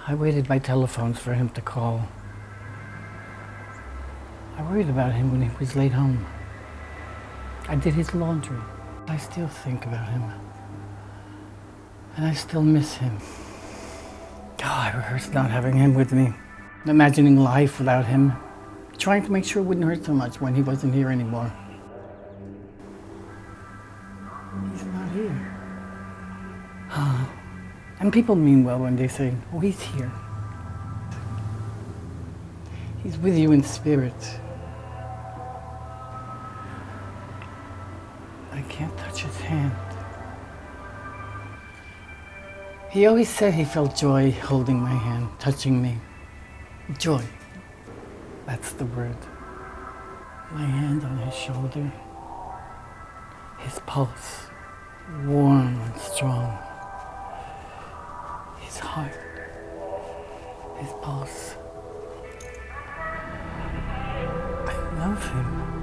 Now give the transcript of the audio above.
I waited by telephones for him to call. I worried about him when he was late home. I did his laundry. I still think about him. And I still miss him. Oh, I rehearsed not having him with me. Imagining life without him. Trying to make sure it wouldn't hurt so much when he wasn't here anymore. He's not here. And people mean well when they say, oh, he's here. He's with you in spirit. I can't touch his hand. He always said he felt joy holding my hand, touching me. Joy. That's the word. My hand on his shoulder. His pulse, warm and strong. His heart. His pulse. I love him.